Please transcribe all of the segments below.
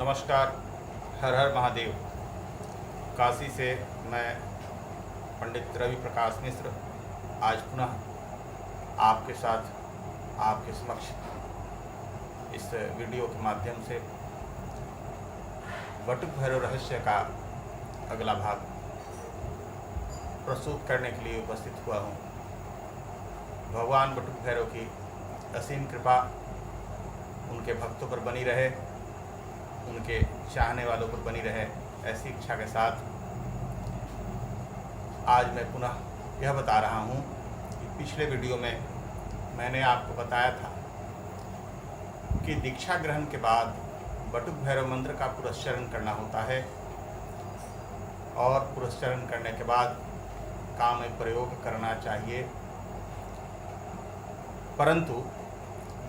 नमस्कार। हर हर महादेव। काशी से मैं पंडित रवि प्रकाश मिश्र आज पुनः आपके साथ आपके समक्ष इस वीडियो के माध्यम से बटुक भैरव रहस्य का अगला भाग प्रस्तुत करने के लिए उपस्थित हुआ हूँ। भगवान बटुक भैरव की असीम कृपा उनके भक्तों पर बनी रहे, उनके चाहने वालों पर बनी रहे, ऐसी इच्छा के साथ आज मैं पुनः यह बता रहा हूँ कि पिछले वीडियो में मैंने आपको बताया था कि दीक्षा ग्रहण के बाद बटुक भैरव मंत्र का पुरस्चरण करना होता है और पुरस्चरण करने के बाद काम में प्रयोग करना चाहिए। परंतु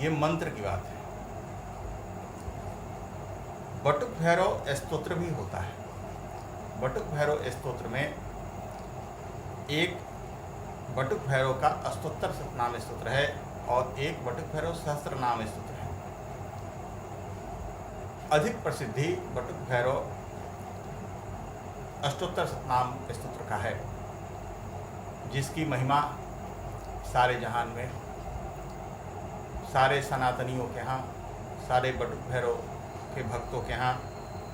ये मंत्र की बात है। बटुक भैरव स्तोत्र भी होता है। बटुक भैरव स्तोत्र में एक बटुक भैरव का अष्टोत्तर शतनाम स्तोत्र है और एक बटुक भैरव सहस्त्रनाम स्तोत्र है। अधिक प्रसिद्धि बटुक भैरव अष्टोत्तर शतनाम स्तोत्र का है, जिसकी महिमा सारे जहान में, सारे सनातनियों के यहाँ, सारे बटुक भैरव के भक्तों के यहाँ,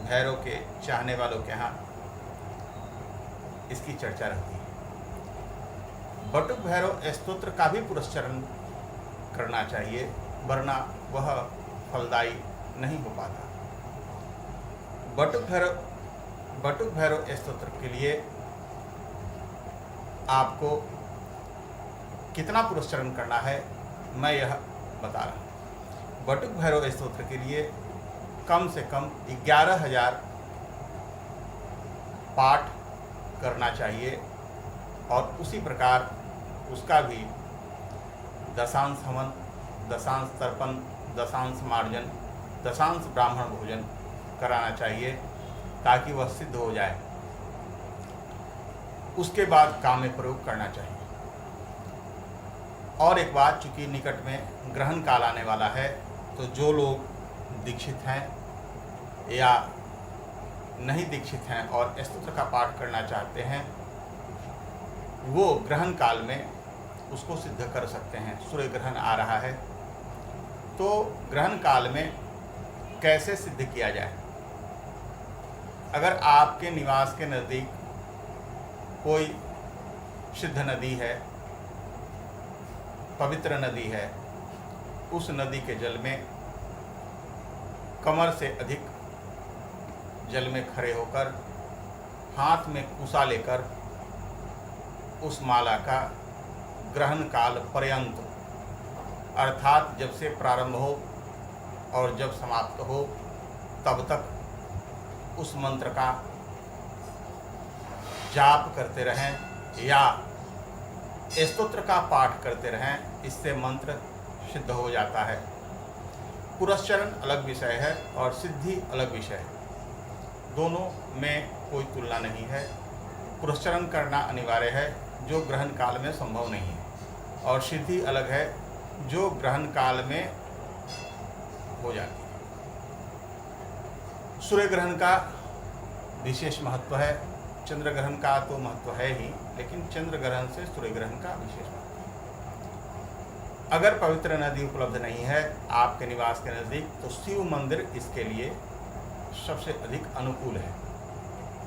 भैरव के चाहने वालों के यहाँ इसकी चर्चा रहती है। बटुक भैरव स्तोत्र का भी पुरस्चरण करना चाहिए, वरना वह फलदायी नहीं हो पाता। बटुक भैरव स्तोत्र के लिए आपको कितना पुरस्चरण करना है मैं यह बता रहा हूँ। बटुक भैरव स्तोत्र के लिए कम से कम 11,000 पाठ करना चाहिए और उसी प्रकार उसका भी दशांश हवन, दशांश तर्पण, दशांश मार्जन, दशांश ब्राह्मण भोजन कराना चाहिए ताकि वह सिद्ध हो जाए। उसके बाद काम में प्रयोग करना चाहिए। और एक बात, चूँकि निकट में ग्रहण काल आने वाला है, तो जो लोग दीक्षित हैं या नहीं दीक्षित हैं और स्तोत्र का पाठ करना चाहते हैं, वो ग्रहण काल में उसको सिद्ध कर सकते हैं। सूर्य ग्रहण आ रहा है, तो ग्रहण काल में कैसे सिद्ध किया जाए। अगर आपके निवास के नज़दीक कोई सिद्ध नदी है, पवित्र नदी है, उस नदी के जल में कमर से अधिक जल में खड़े होकर हाथ में कुसा लेकर उस माला का ग्रहण काल पर्यंत, अर्थात जब से प्रारंभ हो और जब समाप्त हो तब तक उस मंत्र का जाप करते रहें या स्तोत्र का पाठ करते रहें। इससे मंत्र सिद्ध हो जाता है। पुरस्चरण अलग विषय है और सिद्धि अलग विषय है। दोनों में कोई तुलना नहीं है। पुरस्चरण करना अनिवार्य है जो ग्रहण काल में संभव नहीं है, और सिद्धि अलग है जो ग्रहण काल में हो जाती है। सूर्य ग्रहण का विशेष महत्व है, चंद्र ग्रहण का तो महत्व है ही, लेकिन चंद्र ग्रहण से सूर्य ग्रहण का विशेष महत्व है। अगर पवित्र नदी उपलब्ध नहीं है आपके निवास के नज़दीक, तो शिव मंदिर इसके लिए सबसे अधिक अनुकूल है।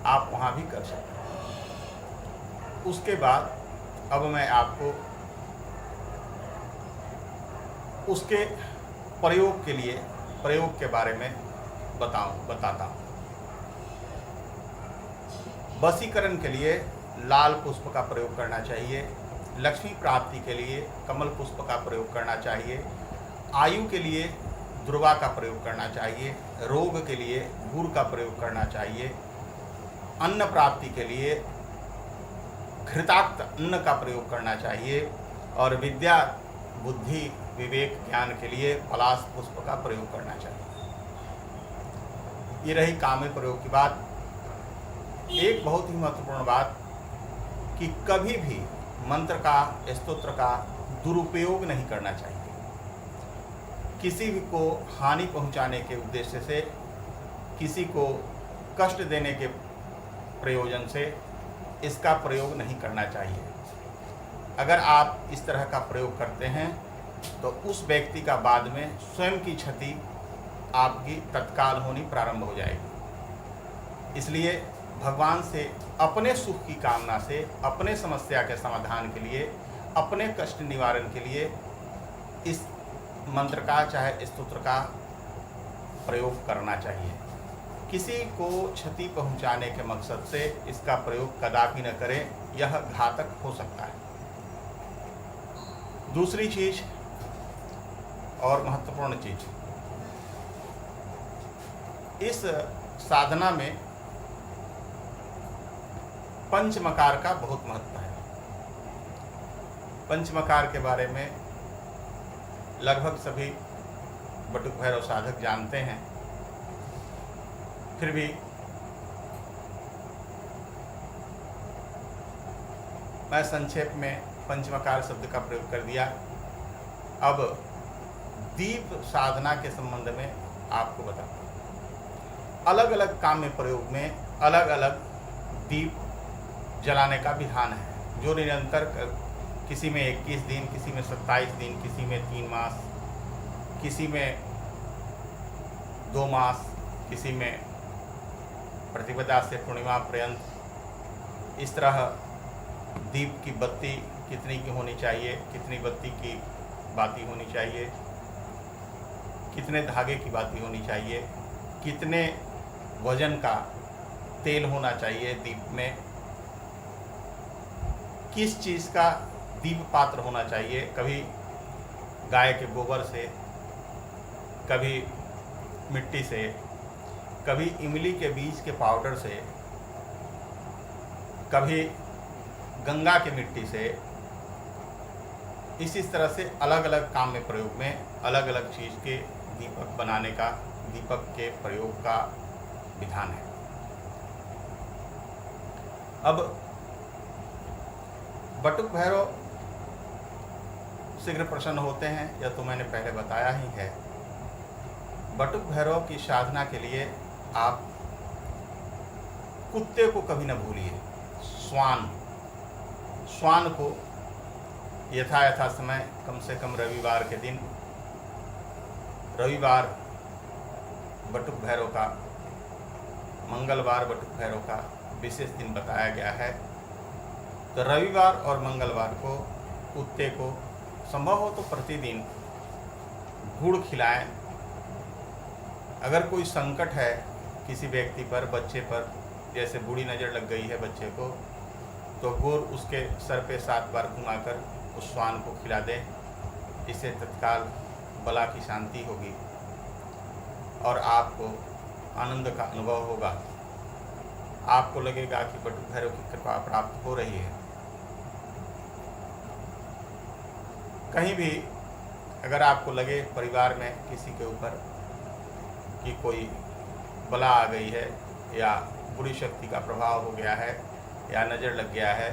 आप वहाँ भी कर सकते हैं। उसके बाद अब मैं आपको उसके प्रयोग के बारे में बताता हूँ। वशीकरण के लिए लाल पुष्प का प्रयोग करना चाहिए। लक्ष्मी प्राप्ति के लिए कमल पुष्प का प्रयोग करना चाहिए। आयु के लिए दुर्वा का प्रयोग करना चाहिए। रोग के लिए गुड़ का प्रयोग करना चाहिए। अन्न प्राप्ति के लिए घृताक्त अन्न का प्रयोग करना चाहिए। और विद्या, बुद्धि, विवेक, ज्ञान के लिए पलाश पुष्प का प्रयोग करना चाहिए। ये रही काम में प्रयोग की बात। एक बहुत ही महत्वपूर्ण बात कि कभी भी मंत्र का, स्तोत्र का दुरुपयोग नहीं करना चाहिए। किसी भी को हानि पहुंचाने के उद्देश्य से किसी को कष्ट देने के प्रयोजन से इसका प्रयोग नहीं करना चाहिए। अगर आप इस तरह का प्रयोग करते हैं तो उस व्यक्ति का बाद में स्वयं की क्षति आपकी तत्काल होनी प्रारंभ हो जाएगी। इसलिए भगवान से अपने सुख की कामना से, अपने समस्या के समाधान के लिए, अपने कष्ट निवारण के लिए इस मंत्र का चाहे स्तोत्र का प्रयोग करना चाहिए। किसी को क्षति पहुंचाने के मकसद से इसका प्रयोग कदापि न करें, यह घातक हो सकता है। दूसरी चीज और महत्वपूर्ण चीज, इस साधना में पंचमकार का बहुत महत्व है। पंचमकार के बारे में लगभग सभी बटुक भैरव साधक जानते हैं, फिर भी मैं संक्षेप में पंचमकार शब्द का प्रयोग कर दिया। अब दीप साधना के संबंध में आपको बताता हूँ। अलग अलग काम्य प्रयोग में अलग अलग दीप जलाने का विधान है, जो निरंतर किसी में 21 दिन, किसी में 27 दिन, किसी में 3 मास, किसी में 2 मास, किसी में प्रतिपदा से पूर्णिमा पर्यंत। इस तरह दीप की बत्ती कितनी की होनी चाहिए, कितनी बत्ती की बाती होनी चाहिए, कितने धागे की बाती होनी चाहिए, कितने वजन का तेल होना चाहिए दीप में, किस चीज़ का दीप पात्र होना चाहिए, कभी गाय के गोबर से, कभी मिट्टी से, कभी इमली के बीज के पाउडर से, कभी गंगा की मिट्टी से। इसी तरह से अलग अलग काम में प्रयोग में अलग अलग चीज़ के दीपक बनाने का, दीपक के प्रयोग का विधान है। अब बटुक भैरव शीघ्र प्रसन्न होते हैं, यह तो मैंने पहले बताया ही है। बटुक भैरव की साधना के लिए आप कुत्ते को कभी न भूलिए। श्वान को यथा समय, कम से कम रविवार के दिन, रविवार बटुक भैरव का, मंगलवार बटुक भैरव का विशेष दिन बताया गया है। तो रविवार और मंगलवार को कुत्ते को संभव हो तो प्रतिदिन गुड़ खिलाएं। अगर कोई संकट है किसी व्यक्ति पर, बच्चे पर, जैसे बुरी नज़र लग गई है बच्चे को, तो गुड़ उसके सर पे 7 बार घुमाकर उस श्वान को खिला दें। इससे तत्काल बला की शांति होगी और आपको आनंद का अनुभव होगा। आपको लगेगा कि बटुक भैरव की कृपा प्राप्त हो रही है। कहीं भी अगर आपको लगे परिवार में किसी के ऊपर कि कोई बला आ गई है या बुरी शक्ति का प्रभाव हो गया है या नज़र लग गया है,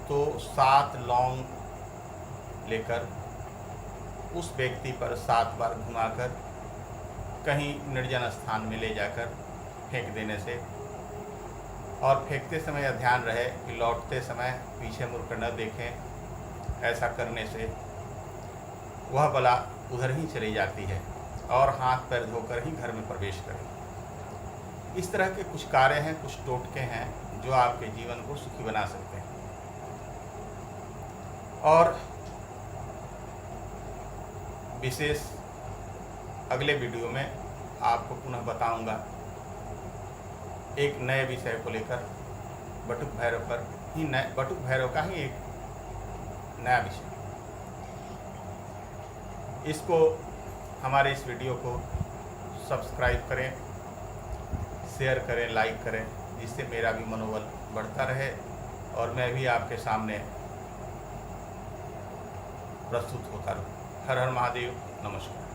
तो 7 लौंग लेकर उस व्यक्ति पर 7 बार घुमाकर कहीं निर्जन स्थान में ले जाकर फेंक देने से, और फेंकते समय यह ध्यान रहे कि लौटते समय पीछे मुड़कर न देखें। ऐसा करने से वह बला उधर ही चली जाती है और हाथ पैर धोकर ही घर में प्रवेश करें। इस तरह के कुछ कार्य हैं, कुछ टोटके हैं जो आपके जीवन को सुखी बना सकते हैं। और विशेष अगले वीडियो में आपको पुनः बताऊंगा एक नए विषय को लेकर, बटुक भैरव पर ही, बटुक भैरव का ही एक नया विषय। इसको, हमारे इस वीडियो को सब्सक्राइब करें, शेयर करें, लाइक करें, जिससे मेरा भी मनोबल बढ़ता रहे और मैं भी आपके सामने प्रस्तुत होता रहूं। हर हर महादेव, नमस्कार।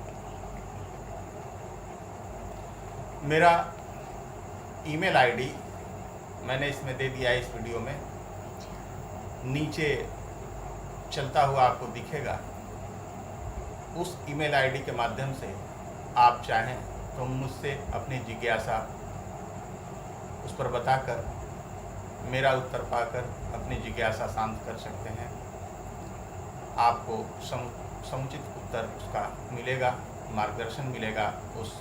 मेरा ईमेल आईडी मैंने इसमें दे दिया है, इस वीडियो में नीचे चलता हुआ आपको दिखेगा। उस ईमेल आईडी के माध्यम से आप चाहें तो मुझसे अपनी जिज्ञासा उस पर बताकर मेरा उत्तर पाकर अपनी जिज्ञासा शांत कर सकते हैं। आपको समुचित उत्तर उसका मिलेगा, मार्गदर्शन मिलेगा उस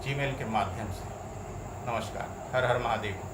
जीमेल के माध्यम से। नमस्कार। हर हर महादेव।